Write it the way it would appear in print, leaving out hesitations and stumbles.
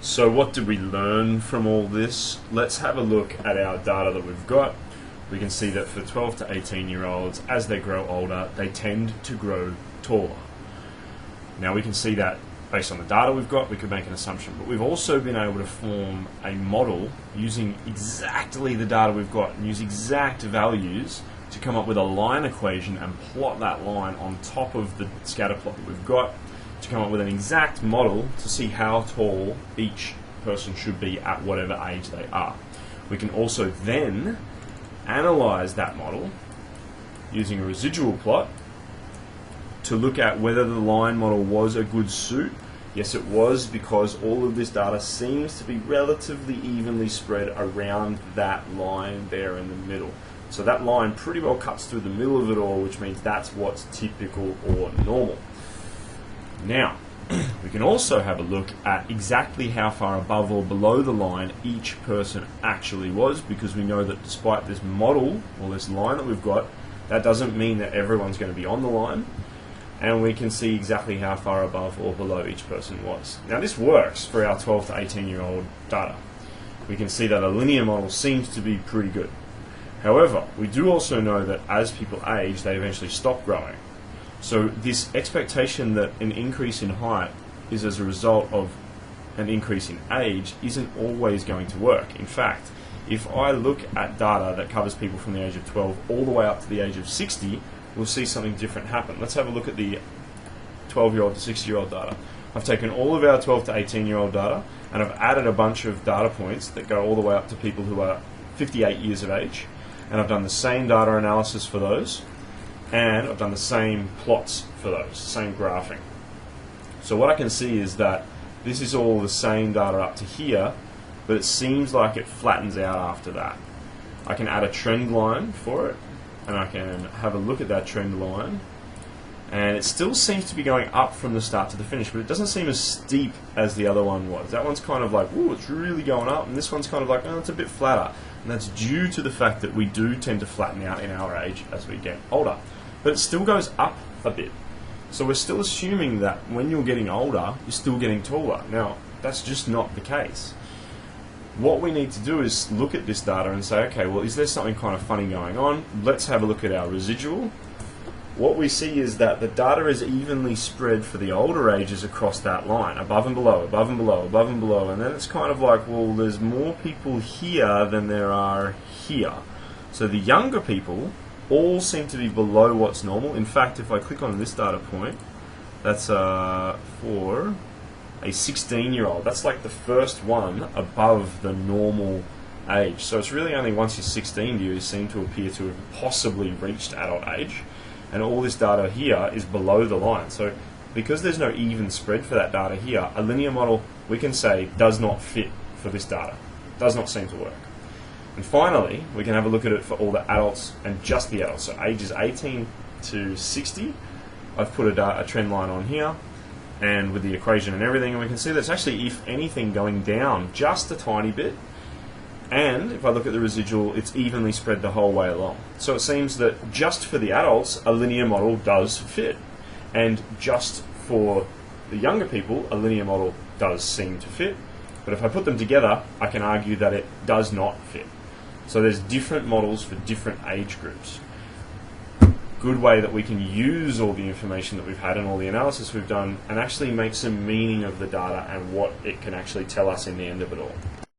So what did we learn from all this? Let's have a look at our data that we've got. We can see that for 12 to 18-year-olds, as they grow older, they tend to grow taller. Now we can see that based on the data we've got, we could make an assumption, but we've also been able to form a model using exactly the data we've got and use exact values to come up with a line equation and plot that line on top of the scatter plot that we've got to come up with an exact model to see how tall each person should be at whatever age they are. We can also then analyze that model using a residual plot to look at whether the line model was a good suit. Yes, it was, because all of this data seems to be relatively evenly spread around that line there in the middle. So that line pretty well cuts through the middle of it all, which means that's what's typical or normal. Now, we can also have a look at exactly how far above or below the line each person actually was, because we know that despite this model, or this line that we've got, that doesn't mean that everyone's going to be on the line. And we can see exactly how far above or below each person was. Now this works for our 12 to 18-year-old data. We can see that a linear model seems to be pretty good. However, we do also know that as people age, they eventually stop growing. So this expectation that an increase in height is as a result of an increase in age isn't always going to work. In fact, if I look at data that covers people from the age of 12 all the way up to the age of 60, we'll see something different happen. Let's have a look at the 12-year-old to 60-year-old data. I've taken all of our 12 to 18-year-old data and I've added a bunch of data points that go all the way up to people who are 58 years of age, and I've done the same data analysis for those, and I've done the same plots for those, same graphing. So what I can see is that this is all the same data up to here, but it seems like it flattens out after that. I can add a trend line for it, and I can have a look at that trend line, and it still seems to be going up from the start to the finish, but it doesn't seem as steep as the other one was. That one's kind of like, ooh, it's really going up, and this one's kind of like, oh, it's a bit flatter. And that's due to the fact that we do tend to flatten out in our age as we get older. But it still goes up a bit. So we're still assuming that when you're getting older, you're still getting taller. Now, that's just not the case. What we need to do is look at this data and say, okay, well, is there something kind of funny going on? Let's have a look at our residual. What we see is that the data is evenly spread for the older ages across that line, above and below, above and below, above and below, and then it's kind of like, well, there's more people here than there are here. So the younger people all seem to be below what's normal. In fact, if I click on this data point, that's for a 16-year-old. That's like the first one above the normal age. So it's really only once you're 16 do you seem to appear to have possibly reached adult age, and all this data here is below the line. So because there's no even spread for that data here, a linear model, we can say, does not fit for this data. Does not seem to work. And finally, we can have a look at it for all the adults and just the adults. So ages 18 to 60, I've put a trend line on here, and with the equation and everything, and we can see that it's actually, if anything, going down just a tiny bit. And if I look at the residual, it's evenly spread the whole way along. So it seems that just for the adults, a linear model does fit. And just for the younger people, a linear model does seem to fit. But if I put them together, I can argue that it does not fit. So there's different models for different age groups. Good way that we can use all the information that we've had and all the analysis we've done and actually make some meaning of the data and what it can actually tell us in the end of it all.